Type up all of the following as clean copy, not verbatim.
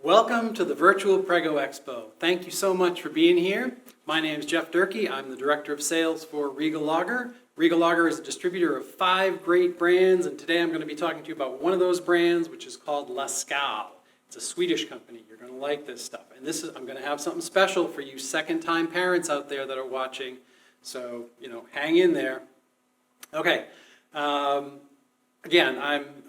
Welcome to the virtual Prego Expo. Thank you so much for being here. My name is Jeff Durkee. I'm the Director of Sales for Regal Lager. Regal Lager is a distributor of 5 great brands, and today I'm going to be talking to you about one of those brands, which is called Lascal. It's a Swedish company. You're going to like this stuff. And I'm going to have something special for you second-time parents out there that are watching. So, hang in there. Okay. Again,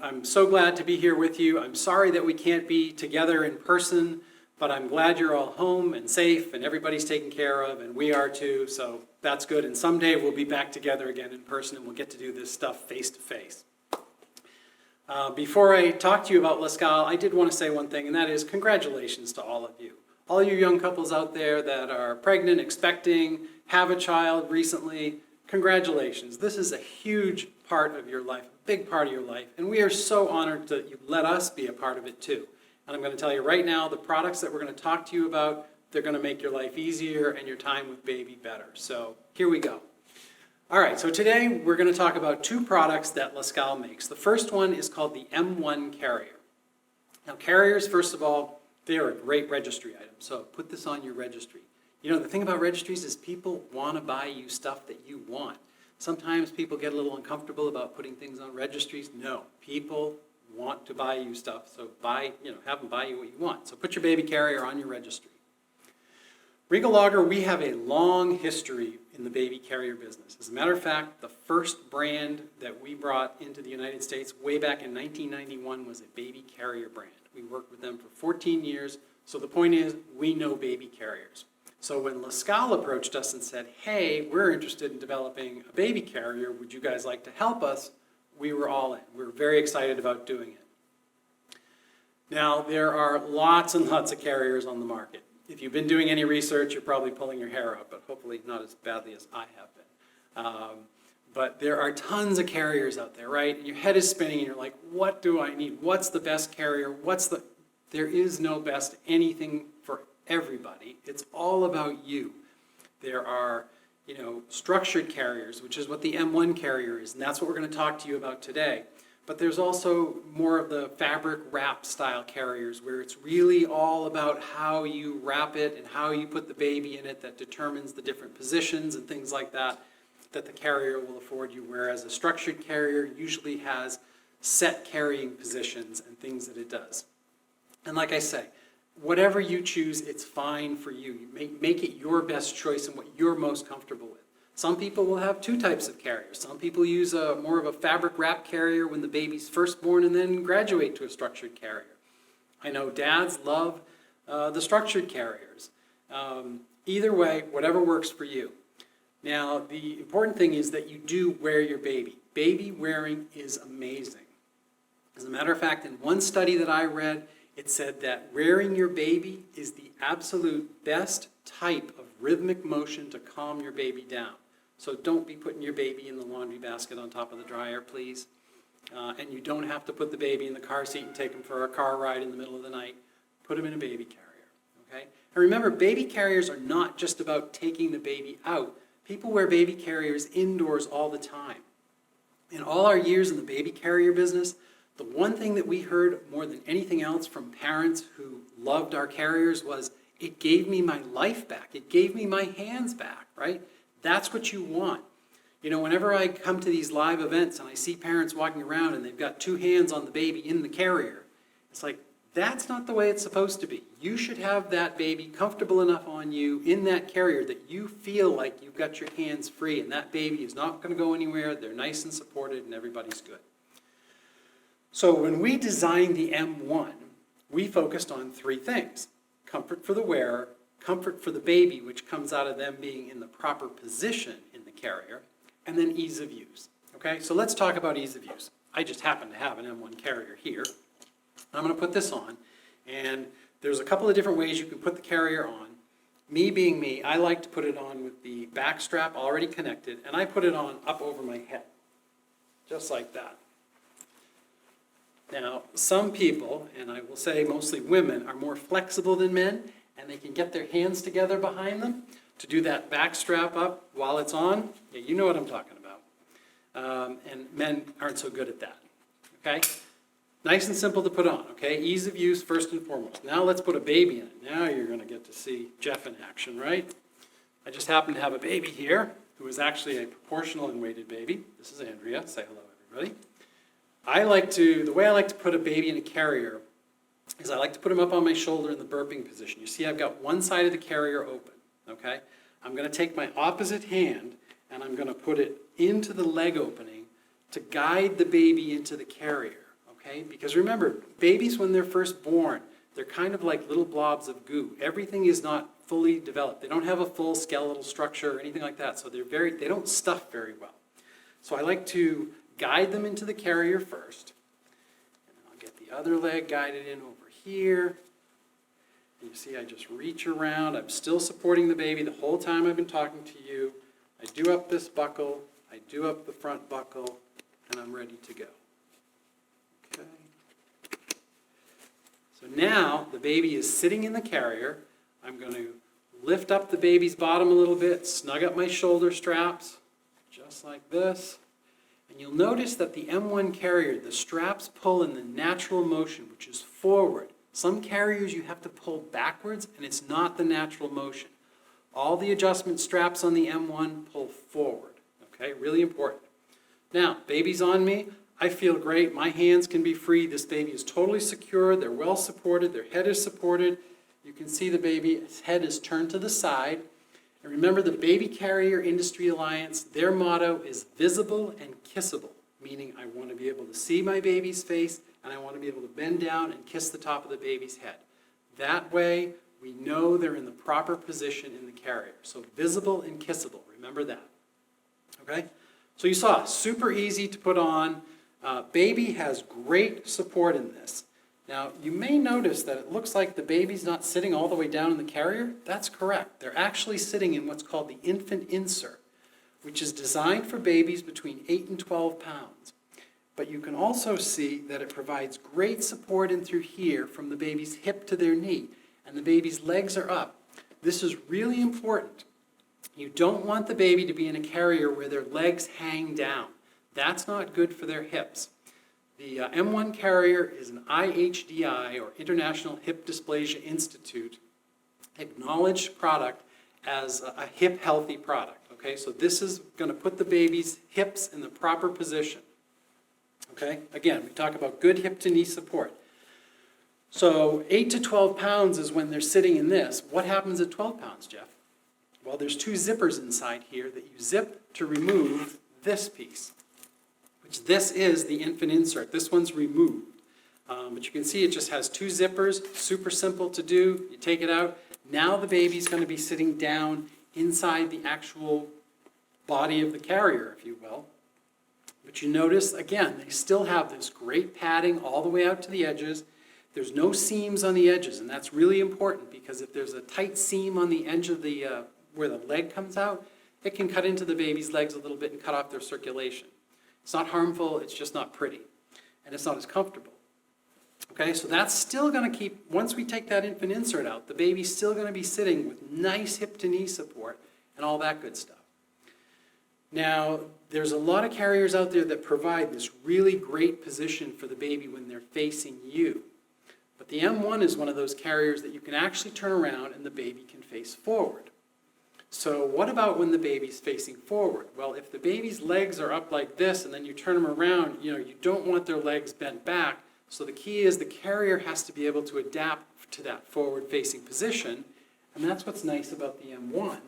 I'm so glad to be here with you. I'm sorry that we can't be together in person, but I'm glad you're all home and safe and everybody's taken care of, and we are too, so that's good. And someday we'll be back together again in person and we'll get to do this stuff face to face. Before I talk to you about Lascal, I did want to say one thing, and that is congratulations to all of you. All you young couples out there that are pregnant, expecting, have a child recently, congratulations. This is a huge part of your life, a big part of your life, and we are so honored that you let us be a part of it too. And I'm going to tell you right now, the products that we're going to talk to you about, they're going to make your life easier and your time with baby better. So here we go. All right, so today we're going to talk about 2 products that Lascal makes. The first one is called the M1 carrier. Now carriers, first of all, they are a great registry item, so put this on your registry. The thing about registries is people want to buy you stuff that you want. Sometimes people get a little uncomfortable about putting things on registries. No, people want to buy you stuff, so have them buy you what you want. So put your baby carrier on your registry. Regal Lager, we have a long history in the baby carrier business. As a matter of fact, the first brand that we brought into the United States way back in 1991 was a baby carrier brand. We worked with them for 14 years, so the point is we know baby carriers. So when Lascal approached us and said, hey, we're interested in developing a baby carrier, would you guys like to help us? We were all in. We were very excited about doing it. Now, there are lots and lots of carriers on the market. If you've been doing any research, you're probably pulling your hair out, but hopefully not as badly as I have been. But there are tons of carriers out there, right? And your head is spinning and you're like, what do I need? What's the best carrier? There is no best anything for everybody. It's all about you. There are, structured carriers, which is what the M1 carrier is, and that's what we're going to talk to you about today. But there's also more of the fabric wrap style carriers where it's really all about how you wrap it and how you put the baby in it that determines the different positions and things like that the carrier will afford you, whereas a structured carrier usually has set carrying positions and things that it does. And like I say, whatever you choose, it's fine for you. You make it your best choice and what you're most comfortable with. Some people will have 2 types of carriers. Some people use more of a fabric wrap carrier when the baby's first born and then graduate to a structured carrier. I know dads love the structured carriers. Either way, whatever works for you. Now, the important thing is that you do wear your baby. Baby wearing is amazing. As a matter of fact, in one study that I read, it said that wearing your baby is the absolute best type of rhythmic motion to calm your baby down. So don't be putting your baby in the laundry basket on top of the dryer, please. And you don't have to put the baby in the car seat and take him for a car ride in the middle of the night. Put him in a baby carrier, okay? And remember, baby carriers are not just about taking the baby out. People wear baby carriers indoors all the time. In all our years in the baby carrier business, the one thing that we heard more than anything else from parents who loved our carriers was, it gave me my life back. It gave me my hands back, right? That's what you want. Whenever I come to these live events and I see parents walking around and they've got 2 hands on the baby in the carrier, it's like, that's not the way it's supposed to be. You should have that baby comfortable enough on you in that carrier that you feel like you've got your hands free and that baby is not going to go anywhere. They're nice and supported and everybody's good. So when we designed the M1, we focused on 3 things. Comfort for the wearer, comfort for the baby, which comes out of them being in the proper position in the carrier, and then ease of use. Okay, so let's talk about ease of use. I just happen to have an M1 carrier here. I'm going to put this on, and there's a couple of different ways you can put the carrier on. Me being me, I like to put it on with the back strap already connected, and I put it on up over my head, just like that. Now, some people, and I will say mostly women, are more flexible than men, and they can get their hands together behind them to do that back strap up while it's on. Yeah, you know what I'm talking about. And men aren't so good at that, okay? Nice and simple to put on, okay? Ease of use first and foremost. Now let's put a baby in it. Now you're going to get to see Jeff in action, right? I just happen to have a baby here who is actually a proportional and weighted baby. This is Andrea. Say hello, everybody. The way I like to put a baby in a carrier is I like to put him up on my shoulder in the burping position. You see I've got one side of the carrier open, okay? I'm going to take my opposite hand and I'm going to put it into the leg opening to guide the baby into the carrier. Okay? Because remember, babies when they're first born, they're kind of like little blobs of goo. Everything is not fully developed. They don't have a full skeletal structure or anything like that, so they don't stuff very well. So I like to guide them into the carrier first. And then I'll get the other leg guided in over here. And you see I just reach around. I'm still supporting the baby the whole time I've been talking to you. I do up this buckle, I do up the front buckle, and I'm ready to go. Okay. So now the baby is sitting in the carrier. I'm going to lift up the baby's bottom a little bit, snug up my shoulder straps, just like this. And you'll notice that the M1 carrier, the straps pull in the natural motion, which is forward. Some carriers you have to pull backwards, and it's not the natural motion. All the adjustment straps on the M1 pull forward. Okay, really important. Now, baby's on me. I feel great. My hands can be free. This baby is totally secure. They're well supported. Their head is supported. You can see the baby's head is turned to the side. And remember the Baby Carrier Industry Alliance, their motto is visible and kissable, meaning I want to be able to see my baby's face and I want to be able to bend down and kiss the top of the baby's head. That way, we know they're in the proper position in the carrier. So visible and kissable, remember that. Okay? So you saw, super easy to put on. Baby has great support in this. Now, you may notice that it looks like the baby's not sitting all the way down in the carrier. That's correct. They're actually sitting in what's called the infant insert, which is designed for babies between 8 and 12 pounds. But you can also see that it provides great support in through here from the baby's hip to their knee, and the baby's legs are up. This is really important. You don't want the baby to be in a carrier where their legs hang down. That's not good for their hips. The M1 carrier is an IHDI, or International Hip Dysplasia Institute, acknowledged product as a hip healthy product. Okay, so this is going to put the baby's hips in the proper position. Okay, again, we talk about good hip to knee support. So 8 to 12 pounds is when they're sitting in this. What happens at 12 pounds, Jeff? Well, there's two zippers inside here that you zip to remove this piece. This is the infant insert. This one's removed. But you can see it just has two zippers, super simple to do. You take it out. Now the baby's going to be sitting down inside the actual body of the carrier, if you will. But you notice, again, they still have this great padding all the way out to the edges. There's no seams on the edges, and that's really important because if there's a tight seam on the edge of the where the leg comes out, it can cut into the baby's legs a little bit and cut off their circulation. It's not harmful, it's just not pretty, and it's not as comfortable. Okay, so that's still going to keep, once we take that infant insert out, the baby's still going to be sitting with nice hip to knee support and all that good stuff. Now, there's a lot of carriers out there that provide this really great position for the baby when they're facing you. But the M1 is one of those carriers that you can actually turn around and the baby can face forward. So what about when the baby's facing forward? Well, if the baby's legs are up like this and then you turn them around, you don't want their legs bent back. So the key is the carrier has to be able to adapt to that forward-facing position. And that's what's nice about the M1,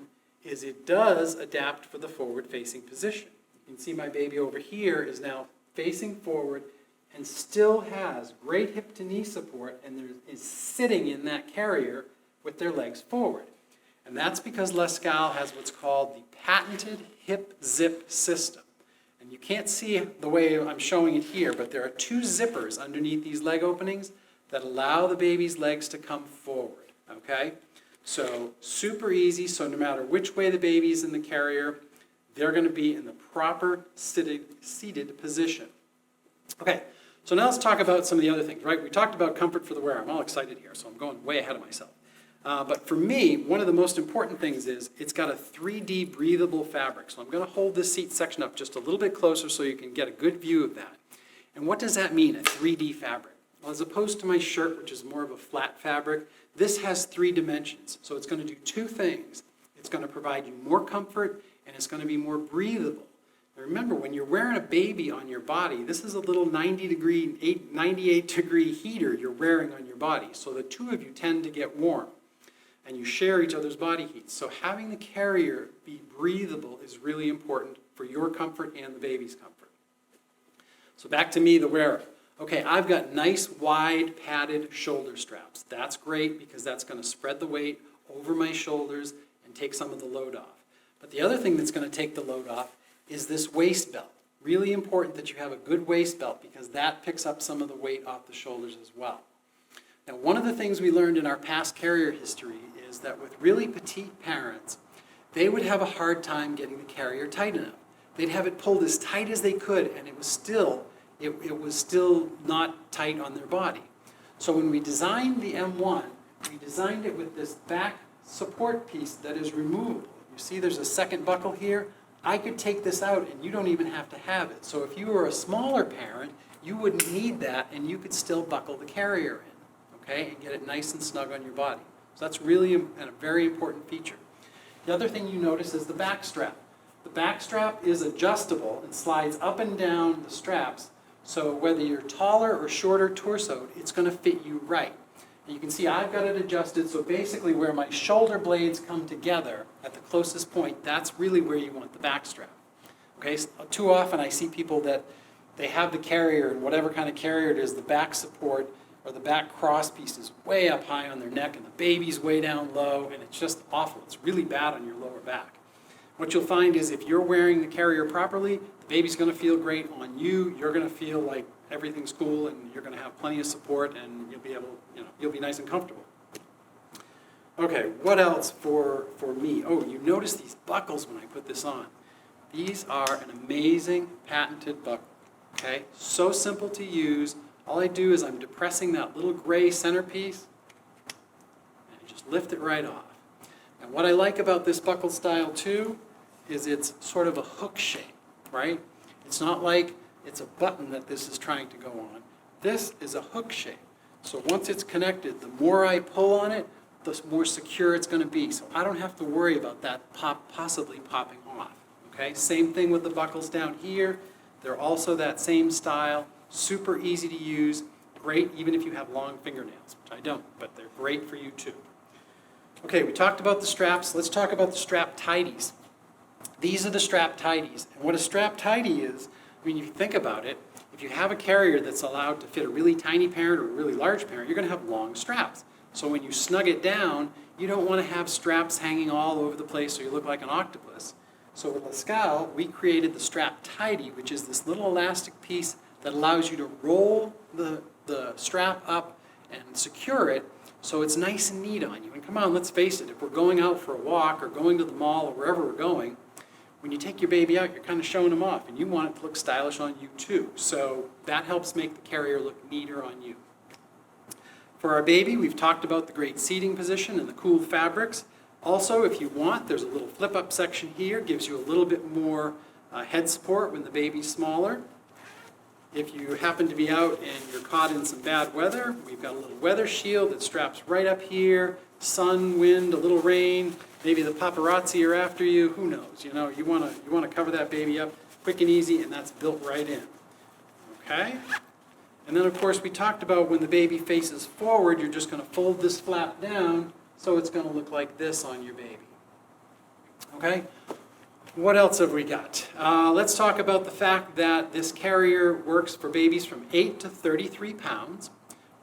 is it does adapt for the forward-facing position. You can see my baby over here is now facing forward and still has great hip to knee support and is sitting in that carrier with their legs forward. And that's because Lascal has what's called the patented hip zip system. And you can't see the way I'm showing it here, but there are two zippers underneath these leg openings that allow the baby's legs to come forward, okay? So super easy, so no matter which way the baby's in the carrier, they're going to be in the proper seated position. Okay, so now let's talk about some of the other things, right? We talked about comfort for the wearer. I'm all excited here, so I'm going way ahead of myself. But for me, one of the most important things is it's got a 3D breathable fabric. So I'm going to hold this seat section up just a little bit closer so you can get a good view of that. And what does that mean, a 3D fabric? Well, as opposed to my shirt, which is more of a flat fabric, this has 3 dimensions. So it's going to do 2 things. It's going to provide you more comfort, and it's going to be more breathable. Now remember, when you're wearing a baby on your body, this is a little 98 degree heater you're wearing on your body. So the 2 of you tend to get warm, and you share each other's body heat. So having the carrier be breathable is really important for your comfort and the baby's comfort. So back to me, the wearer. Okay, I've got nice, wide, padded shoulder straps. That's great because that's going to spread the weight over my shoulders and take some of the load off. But the other thing that's going to take the load off is this waist belt. Really important that you have a good waist belt because that picks up some of the weight off the shoulders as well. Now, one of the things we learned in our past carrier history is that with really petite parents, they would have a hard time getting the carrier tight enough. They'd have it pulled as tight as they could, and it was still not tight on their body. So when we designed the M1, we designed it with this back support piece that is removable. You see there's a second buckle here. I could take this out and you don't even have to have it. So if you were a smaller parent, you wouldn't need that and you could still buckle the carrier in, okay, and get it nice and snug on your body. So that's really a very important feature. The other thing you notice is the back strap. The back strap is adjustable and slides up and down the straps, so whether you're taller or shorter torsoed, it's going to fit you right. And you can see I've got it adjusted, so basically where my shoulder blades come together at the closest point, that's really where you want the back strap. Okay, so too often I see people that they have the carrier, and whatever kind of carrier it is, the back support or the back cross piece is way up high on their neck and the baby's way down low, and it's just awful. It's really bad on your lower back. What you'll find is if you're wearing the carrier properly, the baby's going to feel great on you. You're going to feel like everything's cool, and you're going to have plenty of support, and you'll be able, you'll be nice and comfortable. Okay, what else for me? Oh, you notice these buckles when I put this on. These are an amazing patented buckle. Okay, so simple to use. All I do is I'm depressing that little gray centerpiece, and I just lift it right off. And what I like about this buckle style too is it's sort of a hook shape, right? It's not like it's a button that this is trying to go on. This is a hook shape. So once it's connected, the more I pull on it, the more secure it's going to be. So I don't have to worry about that possibly popping off. Okay, same thing with the buckles down here. They're also that same style, super easy to use, great even if you have long fingernails, which I don't, but they're great for you too. Okay, we talked about the straps. Let's talk about the strap tidies. These are the strap tidies. And what a strap tidy is, I mean, if you think about it, if you have a carrier that's allowed to fit a really tiny parent or a really large parent, you're going to have long straps. So when you snug it down, you don't want to have straps hanging all over the place so you look like an octopus. So with Lascal, we created the strap tidy, which is this little elastic piece that allows you to roll the strap up and secure it so it's nice and neat on you. And come on, let's face it, if we're going out for a walk or going to the mall or wherever we're going, when you take your baby out, you're kind of showing them off, and you want it to look stylish on you too. So that helps make the carrier look neater on you. For our baby, we've talked about the great seating position and the cool fabrics. Also, if you want, there's a little flip-up section here, gives you a little bit more head support when the baby's smaller. If you happen to be out and you're caught in some bad weather, we've got a little weather shield that straps right up here. Sun, wind, a little rain, maybe the paparazzi are after you, who knows? You know, you want to cover that baby up quick and easy, and that's built right in. Okay? And then, of course, we talked about when the baby faces forward, you're just going to fold this flap down so it's going to look like this on your baby. Okay? What else have we got? Let's talk about the fact that this carrier works for babies from 8 to 33 pounds.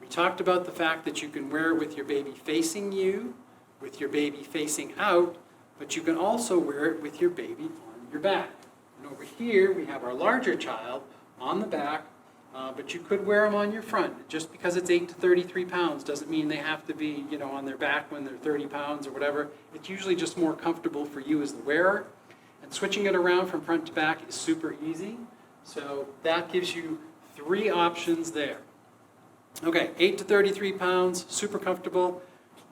We talked about the fact that you can wear it with your baby facing you, with your baby facing out, but you can also wear it with your baby on your back. And over here, we have our larger child on the back, but you could wear them on your front. Just because it's 8 to 33 pounds doesn't mean they have to be, on their back when they're 30 pounds or whatever. It's usually just more comfortable for you as the wearer. And switching it around from front to back is super easy. So that gives you 3 options there. Okay, 8 to 33 pounds, super comfortable.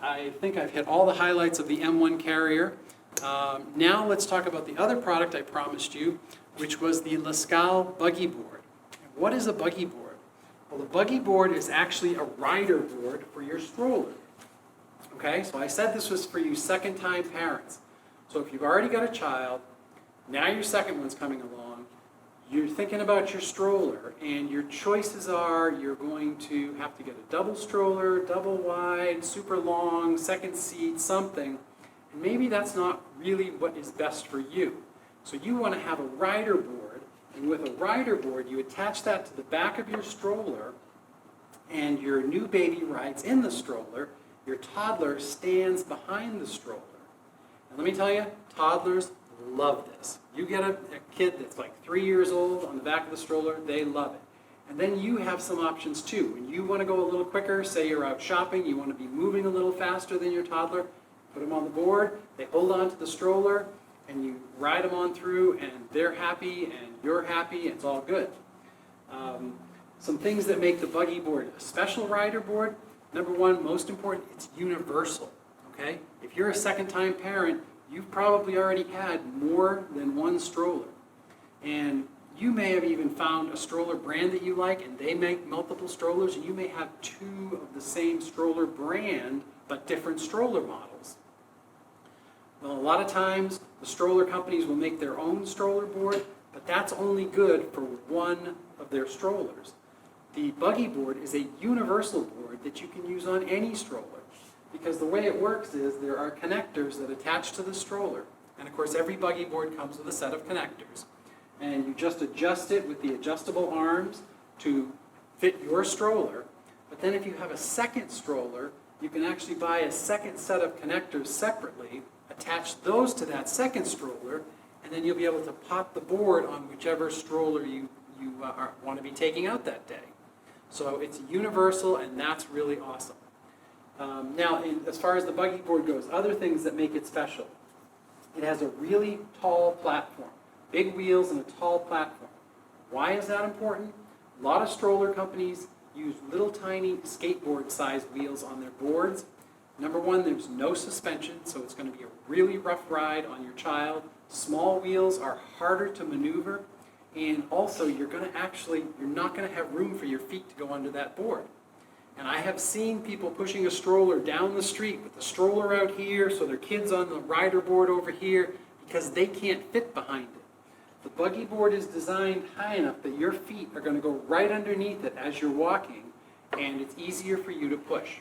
I think I've hit all the highlights of the M1 carrier. Now let's talk about the other product I promised you, which was the Lascal buggy board. What is a buggy board? Well, the buggy board is actually a rider board for your stroller. Okay, so I said this was for you second-time parents. So if you've already got a child, now your second one's coming along, you're thinking about your stroller, and your choices are you're going to have to get a double stroller, double wide, super long, second seat, something, and maybe that's not really what is best for you. So you want to have a rider board, and with a rider board, you attach that to the back of your stroller, and your new baby rides in the stroller. Your toddler stands behind the stroller. And let me tell you, toddlers love this. You get a kid that's like 3 years old on the back of the stroller, they love it. And then you have some options too. When you want to go a little quicker, say you're out shopping, you want to be moving a little faster than your toddler, put them on the board, they hold on to the stroller, and you ride them on through, and they're happy, and you're happy, and it's all good. Some things that make the buggy board a special rider board. Number one, most important, it's universal, okay? If you're a second-time parent, you've probably already had more than one stroller. And you may have even found a stroller brand that you like, and they make multiple strollers, and you may have two of the same stroller brand, but different stroller models. Well, a lot of times, the stroller companies will make their own stroller board, but that's only good for one of their strollers. The buggy board is a universal board that you can use on any stroller, because the way it works is there are connectors that attach to the stroller, and of course every buggy board comes with a set of connectors, and you just adjust it with the adjustable arms to fit your stroller. But then if you have a second stroller, you can actually buy a second set of connectors separately, attach those to that second stroller, and then you'll be able to pop the board on whichever stroller you want to be taking out that day. So it's universal, and that's really awesome. Now, as far as the buggy board goes, other things that make it special. It has a really tall platform, big wheels and a tall platform. Why is that important? A lot of stroller companies use little tiny skateboard-sized wheels on their boards. Number one, there's no suspension, so it's going to be a really rough ride on your child. Small wheels are harder to maneuver. And also, you're not going to have room for your feet to go under that board. And I have seen people pushing a stroller down the street with the stroller out here, so their kid's on the rider board over here, because they can't fit behind it. The buggy board is designed high enough that your feet are going to go right underneath it as you're walking, and it's easier for you to push.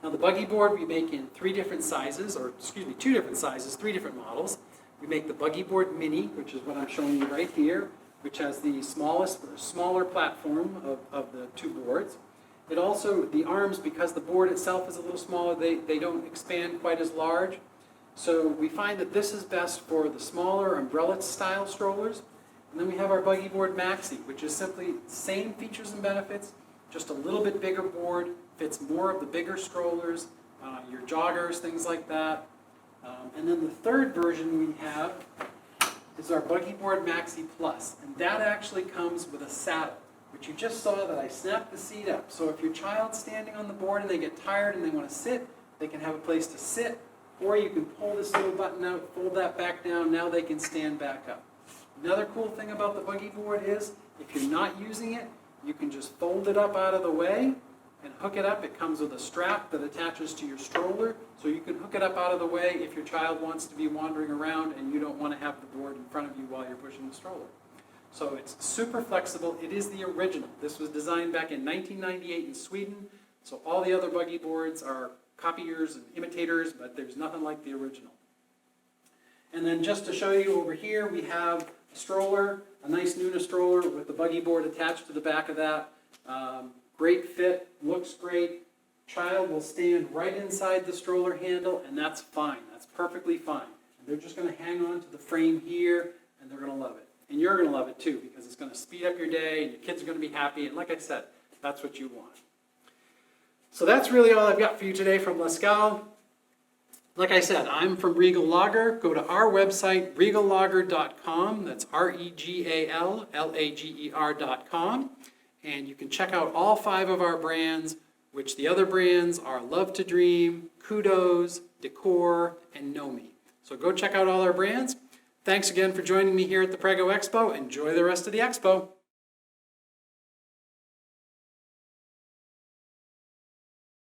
Now, the buggy board we make in two different sizes, 3 different models. We make the buggy board mini, which is what I'm showing you right here, which has the smaller platform of the two boards. It also, the arms, because the board itself is a little smaller, they don't expand quite as large. So we find that this is best for the smaller umbrella-style strollers. And then we have our buggy board maxi, which is simply same features and benefits, just a little bit bigger board, fits more of the bigger strollers, your joggers, things like that. And then the third version we have is our Buggy Board Maxi Plus, and that actually comes with a saddle, which you just saw that I snapped the seat up. So if your child's standing on the board and they get tired and they want to sit, they can have a place to sit, or you can pull this little button out, fold that back down, now they can stand back up. Another cool thing about the buggy board is, if you're not using it, you can just fold it up out of the way and hook it up. It comes with a strap that attaches to your stroller, so you can hook it up out of the way if your child wants to be wandering around and you don't want to have the board in front of you while you're pushing the stroller. So it's super flexible. It is the original. This was designed back in 1998 in Sweden, so all the other buggy boards are copiers and imitators, but there's nothing like the original. And then just to show you over here, we have a stroller, a nice Nuna stroller with the buggy board attached to the back of that. Great fit, looks great. Child will stand right inside the stroller handle, and that's fine. That's perfectly fine. And they're just going to hang on to the frame here, and they're going to love it. And you're going to love it too, because it's going to speed up your day, and your kids are going to be happy. And like I said, that's what you want. So that's really all I've got for you today from Lascal. Like I said, I'm from Regal Lager. Go to our website, regallager.com. That's REGALLAGER.com. And you can check out all 5 of our brands, which the other brands are Love to Dream, Kudos, Decor, and Nomi. So go check out all our brands. Thanks again for joining me here at the Prego Expo. Enjoy the rest of the Expo.